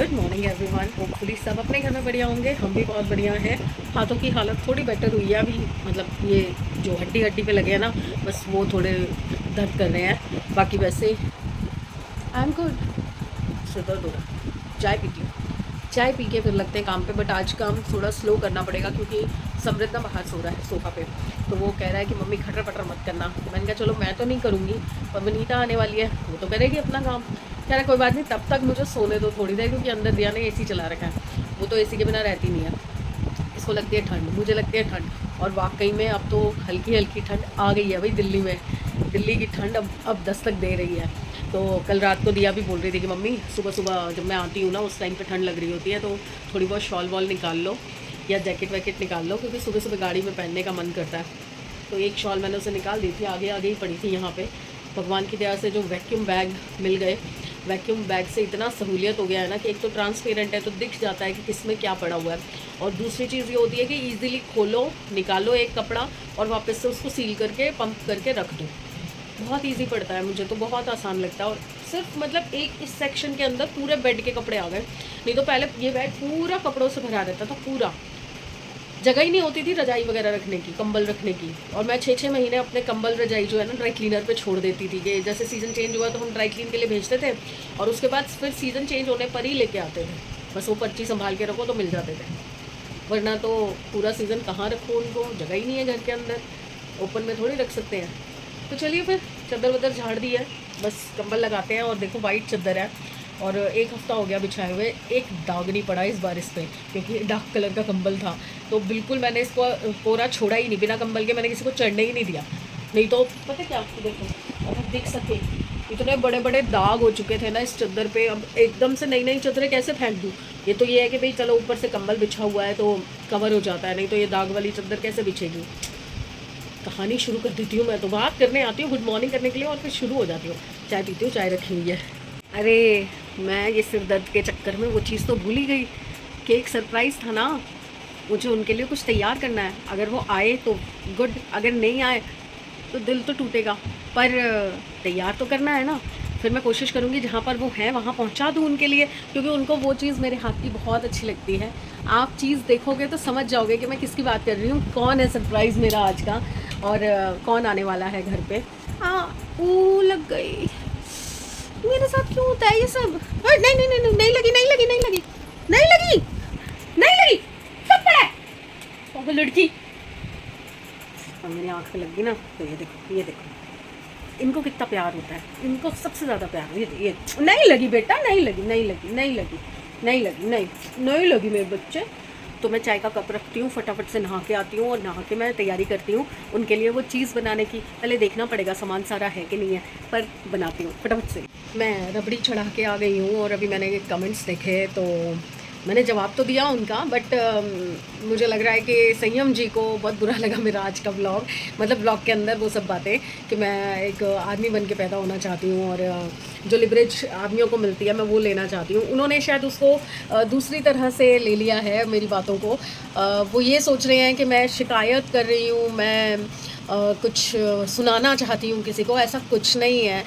Good morning everyone. Hopefully सब अपने घर में बढ़िया होंगे, हम भी बहुत बढ़िया हैं। हाथों की हालत थोड़ी बेटर हुई है अभी, मतलब ये जो हड्डी हड्डी पे लगे हैं ना, बस वो थोड़े दर्द कर रहे हैं। बाकी वैसे आई एम गुड। सिर दर्द हो रहा, चाय पीती हूँ, चाय पी के फिर लगते हैं काम पे। बट आज काम थोड़ा स्लो करना पड़ेगा क्योंकि समृद्ध बाहर सो रहा है सोफ़ा पे। तो वो कह रहा है कि मम्मी खटर पटर मत करना। मैंने कहा चलो मैं तो नहीं करूँगी, पर वनीता आने वाली है, वो तो करेगी अपना काम। कह रहा कोई बात नहीं, तब तक मुझे सोने दो थोड़ी देर, क्योंकि अंदर दिया ने एसी चला रखा है। वो तो एसी के बिना रहती नहीं है, इसको लगती है ठंड, मुझे लगती है ठंड। और वाकई में अब तो हल्की हल्की ठंड आ गई है भाई दिल्ली में। दिल्ली की ठंड अब दस्तक दे रही है। तो कल रात को दिया भी बोल रही थी कि मम्मी सुबह सुबह जब मैं आती हूँ ना, उस टाइम पे ठंड लग रही होती है, तो थोड़ी बहुत शॉल वॉल निकाल लो या जैकेट वैकेट निकाल लो, क्योंकि सुबह सुबह गाड़ी में पहनने का मन करता है। तो एक शॉल मैंने उसे निकाल दी थी, आगे आगे ही पड़ी थी यहाँ पे। भगवान की दया से जो वैक्यूम बैग मिल गए, वैक्यूम बैग से इतना सहूलियत हो गया है ना कि एक तो ट्रांसपेरेंट है तो दिख जाता है कि किसमें क्या पड़ा हुआ है, और दूसरी चीज़ ये होती है कि ईजिली खोलो, निकालो एक कपड़ा और वापस से उसको सील करके पंप करके रख दो। बहुत इजी पड़ता है, मुझे तो बहुत आसान लगता है। और सिर्फ मतलब एक इस सेक्शन के अंदर पूरे बेड के कपड़े आ गए, नहीं तो पहले ये बेड पूरा कपड़ों से भरा रहता था, पूरा जगह ही नहीं होती थी रजाई वगैरह रखने की, कंबल रखने की। और मैं 6-6 महीने अपने कंबल रजाई जो है ना ड्राई क्लीनर पे छोड़ देती थी कि जैसे सीज़न चेंज हुआ तो हम ड्राई क्लीन के लिए भेजते थे, और उसके बाद फिर सीज़न चेंज होने पर ही लेके आते थे। बस वो पर्ची संभाल के रखो तो मिल जाते थे, वरना तो पूरा सीज़न कहाँ रखो, उनको जगह ही नहीं है घर के अंदर, ओपन में थोड़ी रख सकते हैं। तो चलिए फिर चादर वदर झाड़ दी है, बस कंबल लगाते हैं। और देखो वाइट चादर है और 1 हफ़्ता हो गया बिछाए हुए, एक दाग नहीं पड़ा इस बार इस पर, क्योंकि डार्क कलर का कंबल था। तो बिल्कुल मैंने इसको पूरा छोड़ा ही नहीं, बिना कंबल के मैंने किसी को चढ़ने ही नहीं दिया। नहीं तो पता क्या, आपको देखो अगर देख सके इतने बड़े बड़े दाग हो चुके थे ना इस चादर पे। अब एकदम से नई नई चादरें कैसे फेंक दूँ। ये तो ये है कि भाई चलो ऊपर से कंबल बिछा हुआ है तो कवर हो जाता है, नहीं तो ये दाग वाली चादर कैसे बिछेगी। कहानी शुरू कर देती हूँ मैं, तो बात करने आती हूँ गुड मॉर्निंग करने के लिए और फिर शुरू हो जाती हूँ। चाय पीती हूँ, चाय रखी हुई है। अरे मैं ये सिर दर्द के चक्कर में वो चीज़ तो भूल ही गई कि एक सरप्राइज़ था ना, मुझे उनके लिए कुछ तैयार करना है। अगर वो आए तो गुड, अगर नहीं आए तो दिल तो टूटेगा, पर तैयार तो करना है ना। फिर मैं कोशिश करूँगी जहाँ पर वो हैं वहाँ पहुँचा दूँ उनके लिए, क्योंकि उनको वो चीज़ मेरे हाथ की बहुत अच्छी लगती है। आप चीज़ देखोगे तो समझ जाओगे कि मैं किसकी बात कर रही हूँ, कौन है सरप्राइज़ मेरा आज का, और कौन आने वाला है घर पे। ऊ लग गई, मेरे साथ क्यों होता है ये सब। नहीं नहीं नहीं नहीं, नहीं लगी नहीं लगी नहीं लगी नहीं लगी नहीं लगी, सब पड़ा है। पागल लड़की, और मेरी आँख पे लगी ना, तो ये देखो ये देखो, इनको कितना प्यार होता है, इनको सबसे ज़्यादा प्यार। ये नहीं लगी बेटा, नहीं लगी नहीं लगी नहीं लगी नहीं लगी नहीं नहीं लगी मेरे बच्चे। तो मैं चाय का कप रखती हूँ, फटाफट से नहा के आती हूँ, और नहा के मैं तैयारी करती हूँ उनके लिए वो चीज़ बनाने की। पहले देखना पड़ेगा सामान सारा है कि नहीं है, पर बनाती हूँ फटाफट से। मैं रबड़ी चढ़ा के आ गई हूँ, और अभी मैंने कमेंट्स देखे तो मैंने जवाब तो दिया उनका, बट मुझे लग रहा है कि संयम जी को बहुत बुरा लगा मेरा आज का व्लॉग। मतलब व्लॉग के अंदर वो सब बातें कि मैं एक आदमी बन के पैदा होना चाहती हूँ, और जो लिवरेज आदमियों को मिलती है मैं वो लेना चाहती हूँ। उन्होंने शायद उसको दूसरी तरह से ले लिया है मेरी बातों को। वो ये सोच रहे हैं कि मैं शिकायत कर रही हूँ, मैं कुछ सुनाना चाहती हूँ किसी को। ऐसा कुछ नहीं है।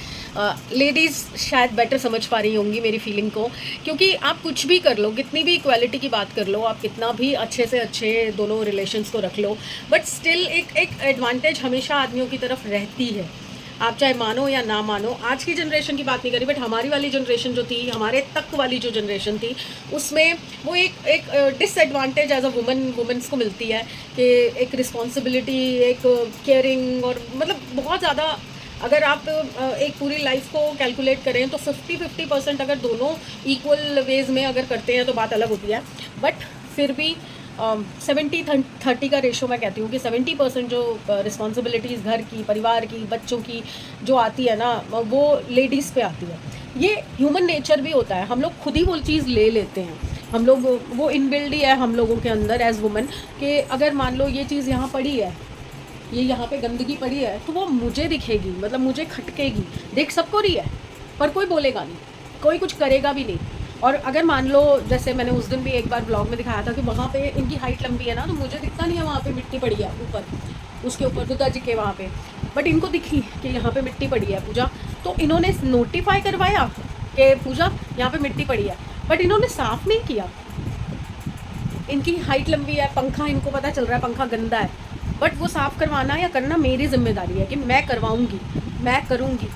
लेडीज़ शायद बेटर समझ पा रही होंगी मेरी फीलिंग को, क्योंकि आप कुछ भी कर लो, कितनी भी इक्वालिटी की बात कर लो, आप कितना भी अच्छे से अच्छे दोनों रिलेशंस को रख लो, बट स्टिल एक एडवांटेज हमेशा आदमियों की तरफ रहती है। आप चाहे मानो या ना मानो, आज की जनरेशन की बात नहीं करी, बट हमारी वाली जनरेशन जो थी, हमारे तक वाली जो जनरेशन थी, उसमें वो एक डिसएडवांटेज एज अ वुमेन्स को मिलती है कि एक रिस्पॉन्सिबिलिटी, एक केयरिंग, और मतलब बहुत ज़्यादा। अगर आप एक पूरी लाइफ को कैलकुलेट करें तो 50-50% अगर दोनों इक्वल वेज में अगर करते हैं तो बात अलग होती है। बट फिर भी 70-30 का रेशो मैं कहती हूँ कि 70% जो रिस्पॉन्सिबिलिटीज़ घर की, परिवार की, बच्चों की जो आती है ना, वो लेडीज़ पे आती है। ये ह्यूमन नेचर भी होता है, हम लोग खुद ही वो चीज़ ले लेते हैं। हम लोग वो इनबिल्ड ही है हम लोगों के अंदर एज वुमेन, कि अगर मान लो ये चीज़ यहाँ पड़ी है, ये यहाँ पे गंदगी पड़ी है, तो वो मुझे दिखेगी, मतलब मुझे खटकेगी। देख सबको रही है, पर कोई बोलेगा नहीं, कोई कुछ करेगा भी नहीं। और अगर मान लो जैसे मैंने उस दिन भी एक बार ब्लॉग में दिखाया था कि वहाँ पे इनकी हाइट लंबी है ना, तो मुझे दिखता नहीं है वहाँ पे मिट्टी पड़ी है ऊपर, उसके ऊपर दुर्गा जी के वहाँ पे, बट इनको दिखी कि यहाँ पे मिट्टी पड़ी है पूजा। तो इन्होंने नोटिफाई करवाया कि पूजा यहाँ पे मिट्टी पड़ी है, बट इन्होंने साफ़ नहीं किया। इनकी हाइट लंबी है, पंखा इनको पता चल रहा है पंखा गंदा है, बट वो साफ़ करवाना या करना मेरी जिम्मेदारी है कि मैं करवाऊँगी, मैं करूँगी।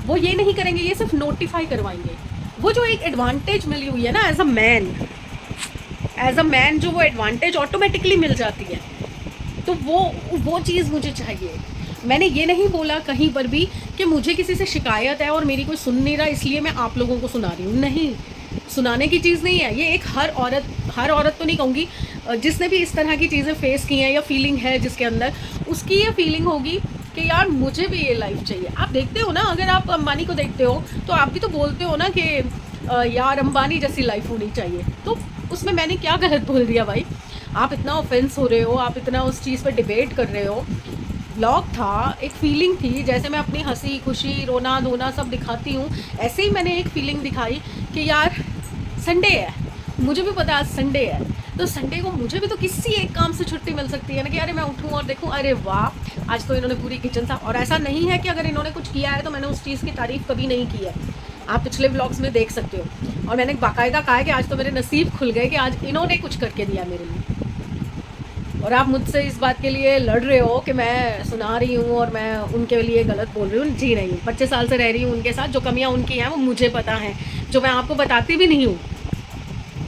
वो ये नहीं करेंगे, ये सिर्फ नोटिफाई करवाएंगे। वो जो एक एडवांटेज मिली हुई है ना एज अ मैन जो वो एडवांटेज ऑटोमेटिकली मिल जाती है, तो वो चीज़ मुझे चाहिए। मैंने ये नहीं बोला कहीं पर भी कि मुझे किसी से शिकायत है और मेरी कोई सुन नहीं रहा इसलिए मैं आप लोगों को सुना रही हूँ। नहीं, सुनाने की चीज़ नहीं है ये। एक हर औरत तो नहीं कहूँगी, जिसने भी इस तरह की चीज़ें फेस की हैं या फीलिंग है जिसके अंदर, उसकी ये फीलिंग होगी कि यार मुझे भी ये लाइफ चाहिए। आप देखते हो ना, अगर आप अंबानी को देखते हो तो आप भी तो बोलते हो ना कि यार अंबानी जैसी लाइफ होनी चाहिए। तो उसमें मैंने क्या गलत बोल दिया भाई? आप इतना ऑफेंस हो रहे हो, आप इतना उस चीज़ पर डिबेट कर रहे हो। व्लॉग था, एक फीलिंग थी, जैसे मैं अपनी हंसी खुशी रोना धोना सब दिखाती हूँ, ऐसे ही मैंने एक फीलिंग दिखाई कि यार संडे है, मुझे भी पता है आज संडे है, तो संडे को मुझे भी तो किसी एक काम से छुट्टी मिल सकती है ना, कि अरे मैं उठूँ और देखूँ अरे वाह आज तो इन्होंने पूरी किचन साफ। और ऐसा नहीं है कि अगर इन्होंने कुछ किया है तो मैंने उस चीज़ की तारीफ़ कभी नहीं की है, आप पिछले व्लॉग्स में देख सकते हो। और मैंने बाकायदा कहा है कि आज तो मेरे नसीब खुल गए कि आज इन्होंने कुछ करके दिया मेरे लिए। और आप मुझसे इस बात के लिए लड़ रहे हो कि मैं सुना रही हूँ और मैं उनके लिए गलत बोल रही हूँ। जी नहीं, 25 साल से रह रही हूँ उनके साथ, जो कमियाँ उनकी हैं वो मुझे पता है, जो मैं आपको बताती भी नहीं हूँ।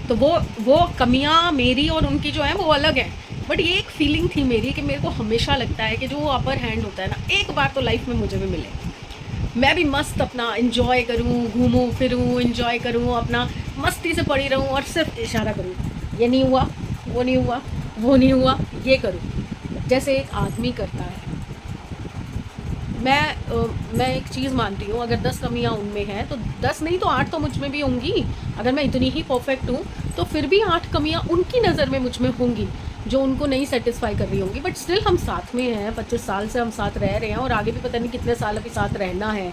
तो वो कमियाँ मेरी और उनकी जो है वो अलग हैं, बट ये एक फीलिंग थी मेरी कि मेरे को हमेशा लगता है कि जो अपर हैंड होता है ना, एक बार तो लाइफ में मुझे भी मिले, मैं भी मस्त अपना इंजॉय करूँ, घूमूँ फिरूँ, इंजॉय करूँ, अपना मस्ती से पड़ी रहूँ और सिर्फ इशारा करूँ, ये नहीं हुआ, वो नहीं हुआ, वो नहीं हुआ, ये करूँ जैसे एक आदमी करता है। मैं एक चीज़ मानती हूँ, अगर 10 कमियाँ उनमें हैं तो 10 नहीं तो 8 तो मुझ में भी होंगी। अगर मैं इतनी ही परफेक्ट हूँ तो फिर भी 8 कमियाँ उनकी नज़र में मुझ में होंगी जो उनको नहीं सेटिस्फाई कर रही होंगी। बट स्टिल हम साथ में हैं, 25 साल से हम साथ रह रहे हैं और आगे भी पता नहीं कितने साल अभी साथ रहना है।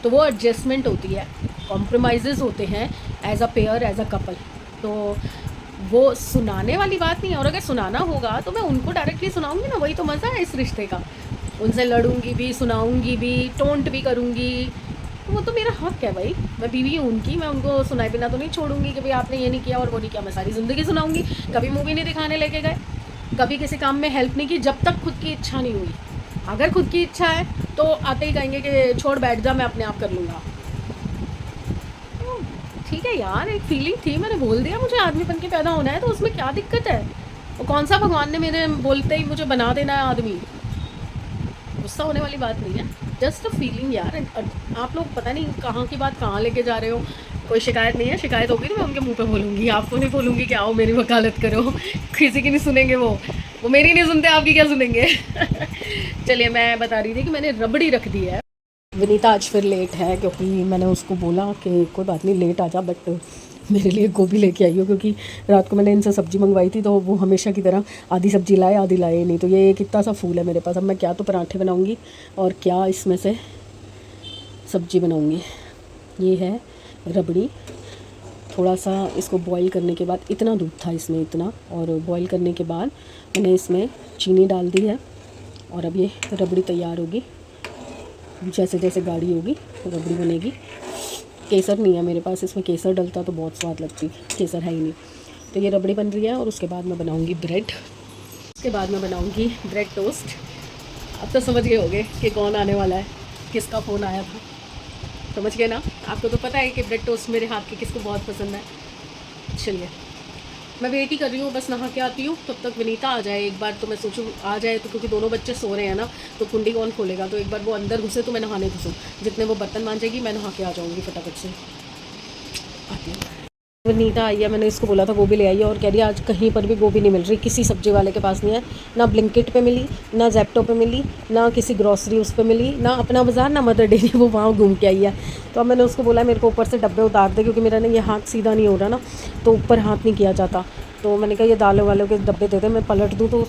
तो वो एडजस्टमेंट होती है, कॉम्प्रोमाइज़ होते हैं as a pair, as a couple. तो वो सुनाने वाली बात नहीं है। और अगर सुनाना होगा तो मैं उनको डायरेक्टली सुनाऊंगी ना, वही तो मज़ा है इस रिश्ते का। उनसे लड़ूंगी भी, सुनाऊंगी भी, टोंट भी करूंगी, वो तो मेरा हक है भाई। मैं बीवी हूँ उनकी, मैं उनको सुनाए बिना तो नहीं छोड़ूंगी कि भाई आपने ये नहीं किया और वो नहीं किया। मैं सारी ज़िंदगी सुनाऊंगी। कभी मूवी नहीं दिखाने लेके गए, कभी किसी काम में हेल्प नहीं की जब तक खुद की इच्छा नहीं हुई। अगर खुद की इच्छा है तो आते ही कहेंगे कि छोड़ बैठ जा, मैं अपने आप कर लूँगा। ठीक है यार, एक फीलिंग थी, मैंने बोल दिया मुझे आदमी बन के पैदा होना है, तो उसमें क्या दिक्कत है? वो कौन सा भगवान ने मेरे बोलते ही मुझे बना देना है आदमी? गुस्सा होने वाली बात नहीं है, जस्ट अ फीलिंग यार। आप लोग पता नहीं कहाँ की बात कहाँ लेके जा रहे हो। कोई शिकायत नहीं है, शिकायत होगी तो मैं उनके मुंह पे बोलूँगी, आपको नहीं बोलूँगी कि आओ मेरी वकालत करो। किसी की नहीं सुनेंगे, वो मेरी नहीं सुनते, आपकी क्या सुनेंगे? चलिए, मैं बता रही थी कि मैंने रबड़ी रख दी है। विनीता आज फिर लेट है क्योंकि मैंने उसको बोला कि कोई बात नहीं लेट आ जा, बट मेरे लिए गोभी लेके आई हो, क्योंकि रात को मैंने इनसे सब्ज़ी मंगवाई थी तो वो हमेशा की तरह आधी सब्ज़ी लाए आधी लाए नहीं। तो ये कितना सा फूल है मेरे पास, अब मैं क्या तो पराठे बनाऊंगी और क्या इसमें से सब्ज़ी बनाऊंगी। ये है रबड़ी। थोड़ा सा इसको बॉईल करने के बाद, इतना दूध था इसमें इतना, और बॉईल करने के बाद मैंने इसमें चीनी डाल दी है और अब ये रबड़ी तैयार होगी। जैसे जैसे गाढ़ी होगी रबड़ी बनेगी। केसर नहीं है मेरे पास, इसमें केसर डलता तो बहुत स्वाद लगती, केसर है ही नहीं। तो ये रबड़ी बन रही है और उसके बाद मैं बनाऊंगी ब्रेड। उसके बाद मैं बनाऊंगी ब्रेड टोस्ट। अब तो समझ गए होंगे कि कौन आने वाला है, किसका फ़ोन आया था, समझ गए ना? आपको तो पता है कि ब्रेड टोस्ट मेरे हाथ के किसको बहुत पसंद है। चलिए, मैं वेट ही कर रही हूँ, बस नहा के आती हूँ, तब तक विनीता आ जाए एक बार। तो मैं सोचूँ आ जाए तो, क्योंकि दोनों बच्चे सो रहे हैं ना, तो कुंडी कौन खोलेगा? तो एक बार वो अंदर घुसे तो मैं नहाने घुसूँ, जितने वो बर्तन मांजेगी मैं नहा के आ जाऊँगी फटाफट से। आती हूँ। विनीता आई है, मैंने इसको बोला था गोभी ले आई है और कह रही है आज कहीं पर भी गोभी नहीं मिल रही, किसी सब्जी वाले के पास नहीं है, ना ब्लिंकिट पे मिली, ना जेप्टो पे मिली, ना किसी ग्रॉसरी उस पर मिली, ना अपना बाज़ार, ना मदर डेयरी, वो वहाँ घूम के आई है। तो अब मैंने उसको बोला मेरे को ऊपर से डब्बे उतार दे, क्योंकि मेरा ना ये हाथ सीधा नहीं हो रहा ना, तो ऊपर हाथ नहीं किया जाता। तो मैंने कहा ये दालों वालों के डब्बे दे दे, मैं पलट दूँ तो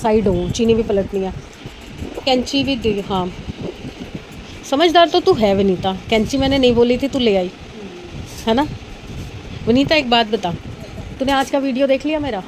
साइड हो, चीनी भी पलटनी है, कैंची भी दे। हाँ, समझदार तो तू है विनीता, कैंची मैंने नहीं बोली थी, तू ले आई है ना। विनीता एक बात बता, तूने आज का वीडियो देख लिया मेरा?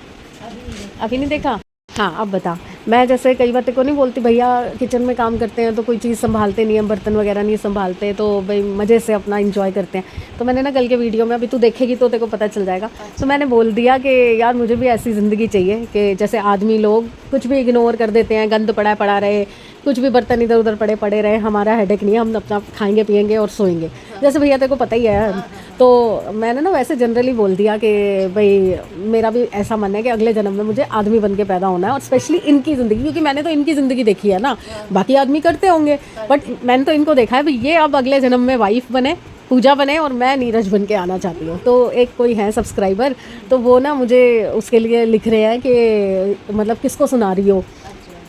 अभी नहीं देखा? हाँ, अब बता, मैं जैसे कई बार तेको नहीं बोलती भैया किचन में काम करते हैं तो कोई चीज़ संभालते नहीं हैं, बर्तन वगैरह नहीं संभालते, तो भाई मज़े से अपना इंजॉय करते हैं। तो मैंने ना कल के वीडियो में, अभी तू देखेगी तो तेको पता चल जाएगा, तो मैंने बोल दिया कि यार मुझे भी ऐसी ज़िंदगी चाहिए कि जैसे आदमी लोग कुछ भी इग्नोर कर देते हैं, गंद पड़ा पड़ा रहे, कुछ भी बर्तन इधर उधर पड़े पड़े रहे, हमारा हेडेक नहीं है, हम अपना खाएंगे पिएंगे और सोएंगे, जैसे भैया तेरे को पता ही है। तो मैंने ना वैसे जनरली बोल दिया कि भाई मेरा भी ऐसा मन है कि अगले जन्म में मुझे आदमी बन के पैदा होना है, और स्पेशली इनकी ज़िंदगी, क्योंकि मैंने तो इनकी ज़िंदगी देखी है ना, बाकी आदमी करते होंगे बट मैंने तो इनको देखा है भाई, ये अब अगले जन्म में वाइफ बने, पूजा बने, और मैं नीरज बन के आना चाहती हूँ। तो एक कोई है सब्सक्राइबर, तो वो ना मुझे उसके लिए लिख रहे हैं कि मतलब किसको सुना रही हो,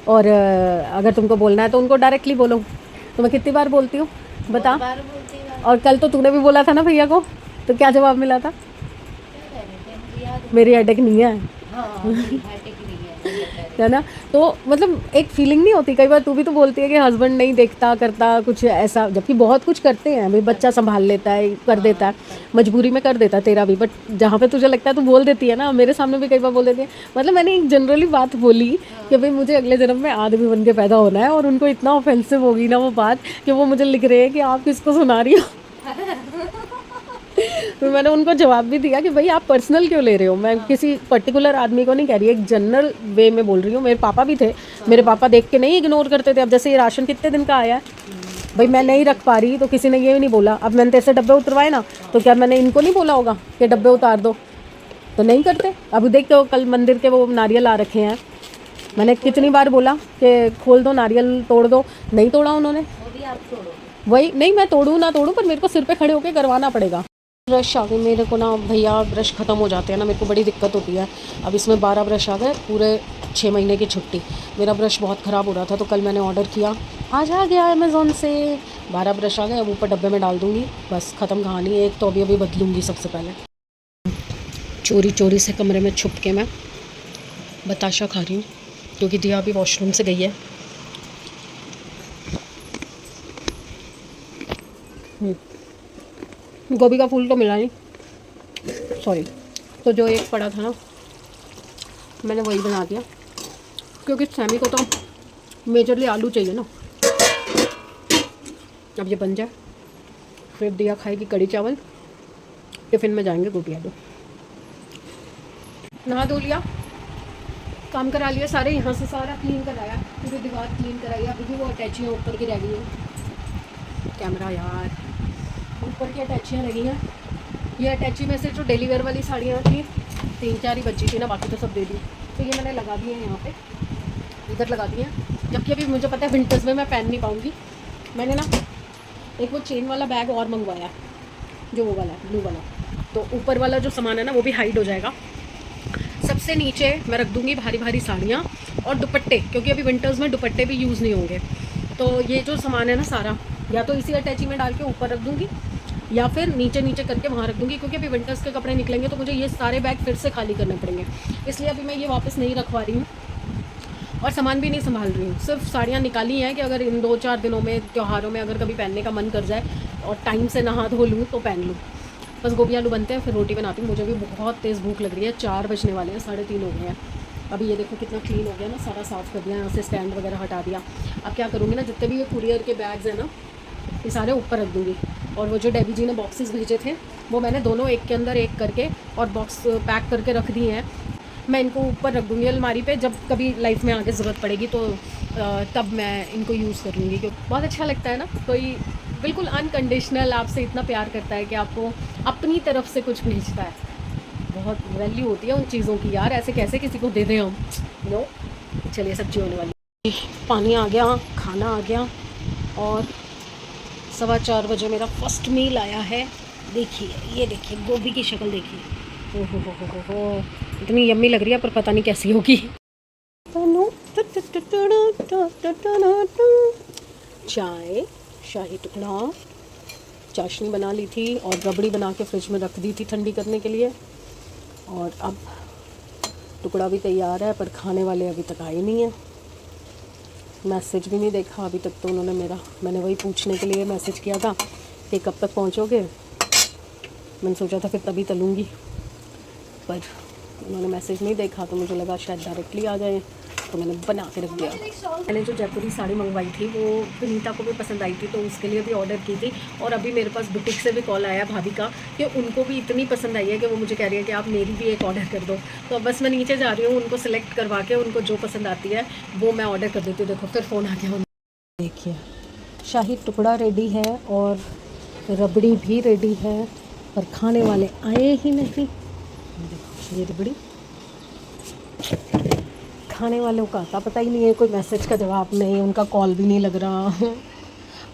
और अगर तुमको बोलना है तो उनको डायरेक्टली बोलो। तो मैं कितनी बार बोलती हूँ बता। और कल तो तूने भी बोला था ना भैया को, तो क्या जवाब मिला था? मेरी हेडेक नहीं है, है ना। तो मतलब एक फीलिंग नहीं होती, कई बार तू भी तो बोलती है कि हस्बैंड नहीं देखता करता कुछ ऐसा, जबकि बहुत कुछ करते हैं भाई, बच्चा संभाल लेता है, कर देता है, मजबूरी में कर देता है तेरा भी, बट जहाँ पे तुझे लगता है तू बोल देती है ना, मेरे सामने भी कई बार बोल देती है। मतलब मैंने एक जनरली बात बोली कि भाई मुझे अगले जन्म में आदमी बन के पैदा होना है, और उनको इतना ऑफेंसिव होगी ना वो बात कि वो मुझे लिख रहे हैं कि आप किसको सुना रही हो। तो मैंने उनको जवाब भी दिया कि भाई आप पर्सनल क्यों ले रहे हो, मैं किसी पर्टिकुलर आदमी को नहीं कह रही, एक जनरल वे में बोल रही हूँ। मेरे पापा भी थे, मेरे पापा देख के नहीं इग्नोर करते थे। अब जैसे ये राशन कितने दिन का आया है भाई, मैं नहीं रख पा रही तो किसी ने ये भी नहीं बोला। अब मैंने तेरे से डब्बे उतरवाए ना, तो क्या मैंने इनको नहीं बोला होगा कि डब्बे उतार दो? तो नहीं करते। अब देख के कल मंदिर के वो नारियल आ रखे हैं, मैंने कितनी बार बोला कि खोल दो नारियल, तोड़ दो, नहीं तोड़ा उन्होंने। वही नहीं, मैं तोड़ूँ ना तोड़ूँ, पर मेरे को सिर पे खड़े होकर करवाना पड़ेगा। ब्रश आ गए मेरे को ना भैया, ब्रश ख़त्म हो जाते हैं ना, मेरे को बड़ी दिक्कत होती है। अब इसमें 12 ब्रश आ गए, पूरे 6 महीने की छुट्टी। मेरा ब्रश बहुत ख़राब हो रहा था, तो कल मैंने ऑर्डर किया, आज आ गया अमेज़ोन से। 12 ब्रश आ गए, अब ऊपर डब्बे में डाल दूँगी, बस ख़त्म कहानी। एक तो अभी बदलूँगी सबसे पहले। चोरी चोरी से कमरे में छुप के मैं बताशा खा रही हूँ, क्योंकि दिया अभी वॉशरूम से गई है। गोभी का फूल तो मिला नहीं, सॉरी। तो जो एक पड़ा था ना, मैंने वही बना दिया, क्योंकि सैमी को तो मेजरली आलू चाहिए ना। अब ये बन जाए, फिर दिया खाएगी कड़ी चावल, टिफ़िन में जाएंगे गोभी आलू। नहा धो लिया, काम करा लिया सारे, यहाँ से सारा क्लीन कराया, पूरी दीवार क्लीन कराई। अभी भी वो अटैचियाँ ऊपर की रह गई हैं। कैमरा यार, ऊपर की अटैचियाँ लगी हैं। ये अटैची में से जो डेली वेयर वाली साड़ियाँ थी, 3-4 ही बची थी ना, बाकी तो सब दे दी। तो ये मैंने लगा दी है यहाँ पे, इधर लगा दी है। जबकि अभी मुझे पता है विंटर्स में मैं पहन नहीं पाऊँगी। मैंने ना एक वो चेन वाला बैग और मंगवाया, जो वो वाला ब्लू वाला, तो ऊपर वाला जो सामान है ना वो भी हाइड हो जाएगा। सबसे नीचे मैं रख दूँगी भारी भारी साड़ियाँ और दुपट्टे, क्योंकि अभी विंटर्स में दुपट्टे भी यूज़ नहीं होंगे। तो ये जो सामान है ना सारा, या तो इसी अटैची में डाल के ऊपर रख दूँगी, या फिर नीचे नीचे करके वहाँ रख दूँगी, क्योंकि अभी विंटर्स के कपड़े निकलेंगे तो मुझे ये सारे बैग फिर से खाली करने पड़ेंगे। इसलिए अभी मैं ये वापस नहीं रखवा रही हूँ, और सामान भी नहीं संभाल रही हूँ। सिर्फ साड़ियाँ निकाली हैं कि अगर इन 2-4 दिनों में, त्योहारों में अगर कभी पहनने का मन कर जाए और टाइम से नहा धो लूँ तो पहन लूँ। बस गोभी आलू बनते हैं, फिर रोटी बनाती हूँ। मुझे भी बहुत तेज़ भूख लग रही है। 4 बजने वाले हैं, 3:30 हो गए हैं। अभी ये देखो कितना क्लीन हो गया ना, सारा साफ़ कर दिया, यहाँ से स्टैंड वगैरह हटा दिया। अब क्या करूँगी ना, जितने भी ये कुरियर के बैग्स हैं ना, ये सारे ऊपर रख दूँगी। और वो जो डेबी जी ने बॉक्सेस भेजे थे, वो मैंने दोनों एक के अंदर एक करके और बॉक्स पैक करके रख दिए हैं। मैं इनको ऊपर रख दूँगी अलमारी पे, जब कभी लाइफ में आगे ज़रूरत पड़ेगी तो तब मैं इनको यूज़ कर लूँगी। क्योंकि बहुत अच्छा लगता है ना, कोई बिल्कुल अनकंडीशनल आपसे इतना प्यार करता है कि आपको अपनी तरफ से कुछ भेजता है। बहुत वैल्यू होती है उन चीज़ों की यार, ऐसे कैसे किसी को दे दें हम, नो। चलिए सब्जी होने वाली, पानी आ गया, खाना आ गया, और 4:15 बजे मेरा फर्स्ट मील आया है। देखिए, ये देखिए गोभी की शक्ल देखिए, ओहो हो, इतनी यम्मी लग रही है, पर पता नहीं कैसी होगी। चाय, शाही टुकड़ा, चाशनी बना ली थी और रबड़ी बना के फ्रिज में रख दी थी ठंडी करने के लिए। और अब टुकड़ा भी तैयार है, पर खाने वाले अभी तक आए नहीं हैं। मैसेज भी नहीं देखा अभी तक तो उन्होंने मेरा। मैंने वही पूछने के लिए मैसेज किया था कि कब तक पहुंचोगे। मैंने सोचा था फिर तभी तलूँगी, पर उन्होंने मैसेज नहीं देखा, तो मुझे लगा शायद डायरेक्टली आ जाए। तो मैंने बना के रख दिया। मैंने जो जयपुरी साड़ी मंगवाई थी वो विनीता को भी पसंद आई थी, तो उसके लिए भी ऑर्डर की थी। और अभी मेरे पास बुटीक से भी कॉल आया भाभी का कि उनको भी इतनी पसंद आई है कि वो मुझे कह रही है कि आप मेरी भी एक ऑर्डर कर दो। तो बस मैं नीचे जा रही हूँ, उनको सेलेक्ट करवा के उनको जो पसंद आती है वो मैं ऑर्डर कर देती हूँ। देखो फिर फ़ोन आ गया। देखिए शाही टुकड़ा रेडी है और रबड़ी भी रेडी है, पर खाने वाले आए ही नहीं। देखो ये रबड़ी खाने वालों का आता पता ही नहीं है, कोई मैसेज का जवाब नहीं, उनका कॉल भी नहीं लग रहा।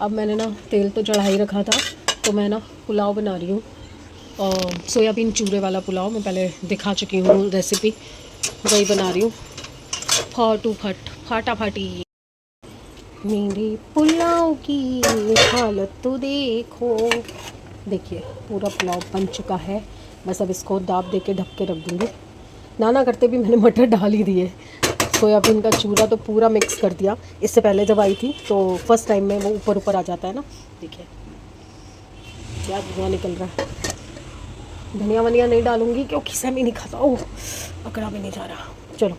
अब मैंने ना तेल तो चढ़ा ही रखा था, तो मैं ना पुलाव बना रही हूँ, और सोयाबीन चूरे वाला पुलाव मैं पहले दिखा चुकी हूँ रेसिपी, वही बना रही हूँ। फाटाफाटी मेरे पुलाव की हालत तो देखो। देखिए पूरा पुलाव बन चुका है, बस अब इसको दाब दे के ढक के रख दूँगी। नाना करते भी मैंने मटर डाल ही दिए, सोयाबीन का चूरा तो पूरा मिक्स कर दिया। इससे पहले जब आई थी तो फर्स्ट टाइम में वो ऊपर ऊपर आ जाता है ना। देखिए क्या धुआं निकल रहा है। धनिया वनिया नहीं डालूंगी क्योंकि सेमी नहीं खाता। ओह पकड़ा भी नहीं जा रहा। चलो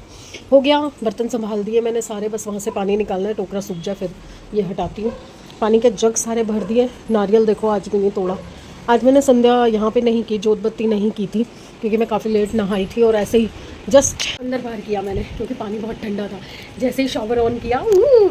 हो गया, बर्तन संभाल दिए मैंने सारे, बस वहाँ से पानी निकालना है, टोकरा सूख जाए फिर ये हटाती हूँ। पानी के जग सारे भर दिए। नारियल देखो आज भी नहीं तोड़ा। आज मैंने संध्या यहाँ पे नहीं की, जोत बत्ती नहीं की थी क्योंकि मैं काफ़ी लेट नहाई थी, और ऐसे ही जस्ट अंदर बाहर किया मैंने क्योंकि पानी बहुत ठंडा था। जैसे ही शॉवर ऑन किया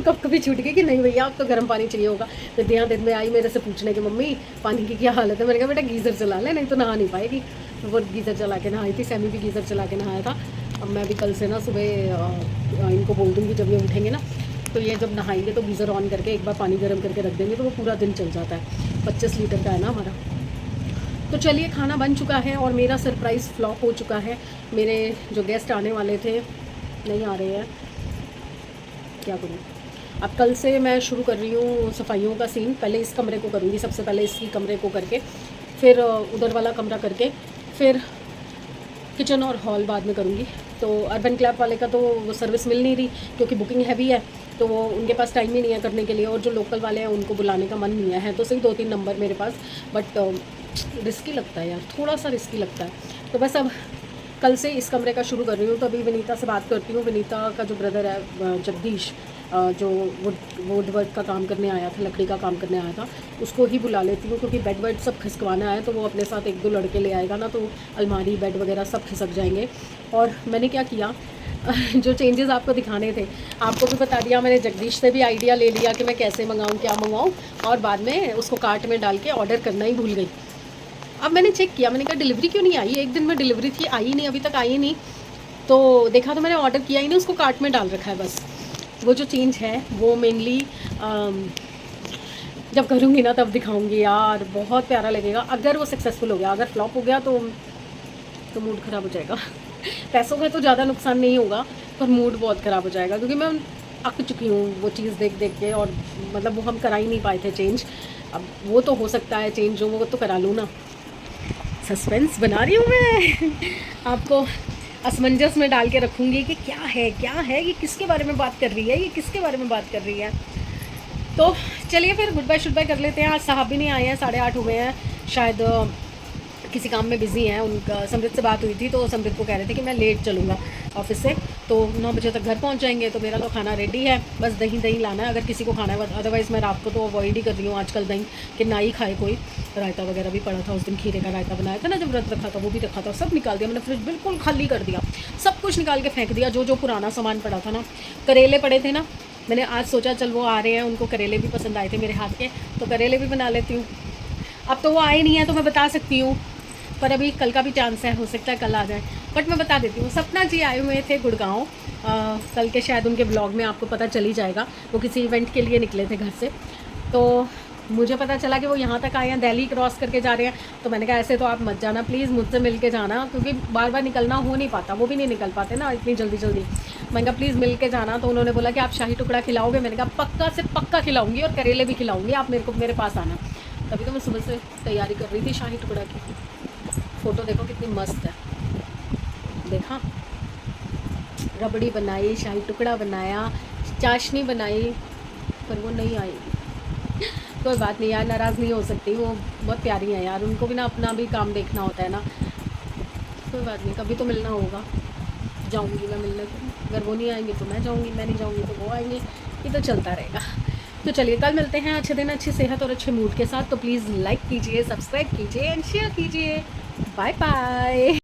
कब कभी छूट गई कि नहीं भैया आपको गर्म पानी चाहिए होगा। तो दिया दिन में आई मेरे से पूछने की मम्मी पानी की क्या हालत है। मैंने कहा बेटा गीज़र चला ले, नहीं तो नहा नहीं पाएगी। तो वो गीज़र चला के नहाई थी, सैमी भी गीज़र चला के नहाया था। अब मैं भी कल से ना सुबह इनको बोल दूँगी जब ये उठेंगे ना, तो ये जब नहाएंगे तो गीज़र ऑन करके एक बार पानी गर्म करके रख देंगे तो वो पूरा दिन चल जाता है। 25 लीटर का है ना हमारा। तो चलिए खाना बन चुका है और मेरा सरप्राइज़ फ्लॉप हो चुका है। मेरे जो गेस्ट आने वाले थे नहीं आ रहे हैं, क्या करूँ। अब कल से मैं शुरू कर रही हूँ सफाइयों का सीन। पहले इस कमरे को करूँगी, सबसे पहले इसी कमरे को करके, फिर उधर वाला कमरा करके, फिर किचन और हॉल बाद में करूँगी। तो अर्बन क्लैब वाले का तो वो सर्विस मिल नहीं रही क्योंकि बुकिंग हैवी है, तो वो उनके पास टाइम ही नहीं है करने के लिए, और जो लोकल वाले हैं उनको बुलाने का मन नहीं है तो सही 2-3 नंबर मेरे पास, बट रिस्की लगता है यार, थोड़ा सा रिस्की लगता है। तो बस अब कल से इस कमरे का शुरू कर रही हूँ। तो अभी विनीता से बात करती हूँ। विनीता का जो ब्रदर है जगदीश, जो वुड वर्क का काम करने आया था, लकड़ी का काम करने आया था, उसको ही बुला लेती हूँ क्योंकि बेड वेड सब खिसकवाना है। तो वो अपने साथ 1-2 लड़के ले आएगा ना, तो अलमारी बेड वगैरह सब खिसक जाएंगे। और मैंने क्या किया जो चेंजेस आपको दिखाने थे आपको भी बता दिया। मैंने जगदीश से भी आइडिया ले लिया कि मैं कैसे मंगाऊँ, क्या मंगाऊँ, और बाद में उसको कार्ट में डाल के ऑर्डर करना ही भूल गई। अब मैंने चेक किया, मैंने कहा डिलीवरी क्यों नहीं आई, एक दिन में डिलीवरी थी, आई नहीं, अभी तक आई नहीं। तो देखा तो मैंने ऑर्डर किया ही नहीं, उसको कार्ट में डाल रखा है बस। वो जो चेंज है वो मेनली जब करूँगी ना तब दिखाऊंगी यार, बहुत प्यारा लगेगा। अगर वो सक्सेसफुल हो गया, अगर फ्लॉप हो गया तो मूड ख़राब हो जाएगा। पैसों का तो ज़्यादा नुकसान नहीं होगा, पर मूड बहुत ख़राब हो जाएगा क्योंकि मैं अक चुकी हूँ वो चीज़ देख देख के, और मतलब वो हम करा ही नहीं पाए थे चेंज। अब वो तो हो सकता है चेंज जो वो तो करा लूँ ना। सस्पेंस बना रही हूँ मैं आपको असमंजस में डाल के रखूँगी कि क्या है ये किसके बारे में बात कर रही है, ये किसके बारे में बात कर रही है। तो चलिए फिर गुड बाय कर लेते हैं। आज साहब भी नहीं आए हैं, 8:30 हो गए हैं, शायद किसी काम में बिज़ी हैं। उनका समृद्ध से बात हुई थी तो समृद्ध को कह रहे थे कि मैं लेट चलूँगा ऑफिस से, तो 9 बजे तक घर पहुँच जाएंगे। तो मेरा तो खाना रेडी है, बस दही लाना है अगर किसी को खाना है, अदरवाइज़ मैं रात को तो अवॉइड ही कर रही हूँ आजकल दही, कि ना ही खाए कोई। रायता वगैरह भी पड़ा था उस दिन, खीरे का रायता बनाया था ना जब व्रत रखा था, वो भी रखा था, सब निकाल दिया मैंने, फ्रिज बिल्कुल खाली कर दिया, सब कुछ निकाल के फेंक दिया, जो पुराना सामान पड़ा था ना। करेले पड़े थे ना, मैंने आज सोचा चल वो आ रहे हैं, उनको करेले भी पसंद आए थे मेरे हाथ के, तो करेले भी बना लेती हूँ। अब तो वो आए नहीं है तो मैं बता सकती हूँ, पर अभी कल का भी चांस है, हो सकता है कल आ जाए, बट मैं बता देती हूँ। सपना जी आए हुए थे गुड़गांव, कल के शायद उनके ब्लॉग में आपको पता चल ही जाएगा। वो किसी इवेंट के लिए निकले थे घर से, तो मुझे पता चला कि वो यहाँ तक आए हैं, दिल्ली क्रॉस करके जा रहे हैं। तो मैंने कहा ऐसे तो आप मत जाना प्लीज़, मुझसे मिल के जाना, क्योंकि बार बार निकलना हो नहीं पाता, वो भी नहीं निकल पाते ना इतनी जल्दी। मैंने कहा प्लीज़ मिल के जाना। तो उन्होंने बोला कि आप शाही टुकड़ा खिलाओगे, मैंने कहा पक्का से पक्का खिलाऊंगी, और करेले भी खिलाऊंगी, आप मेरे पास आना। तभी तो मैं सुबह से तैयारी कर रही थी शाही टुकड़ा की। फ़ोटो देखो कितनी मस्त है, देखा, रबड़ी बनाई, शाही टुकड़ा बनाया, चाशनी बनाई, पर वो नहीं आई। कोई बात नहीं यार, नाराज़ नहीं हो सकती, वो बहुत प्यारी है यार, उनको भी ना अपना भी काम देखना होता है ना। कोई बात नहीं, कभी तो मिलना होगा। जाऊँगी मैं मिलने को, अगर वो नहीं आएंगे तो मैं जाऊँगी, मैं नहीं जाऊँगी तो वो आएंगे, ये तो चलता रहेगा। तो चलिए कल मिलते हैं अच्छे दिन, अच्छी सेहत और अच्छे मूड के साथ। तो प्लीज़ लाइक कीजिए, सब्सक्राइब कीजिए एंड शेयर कीजिए। Bye bye.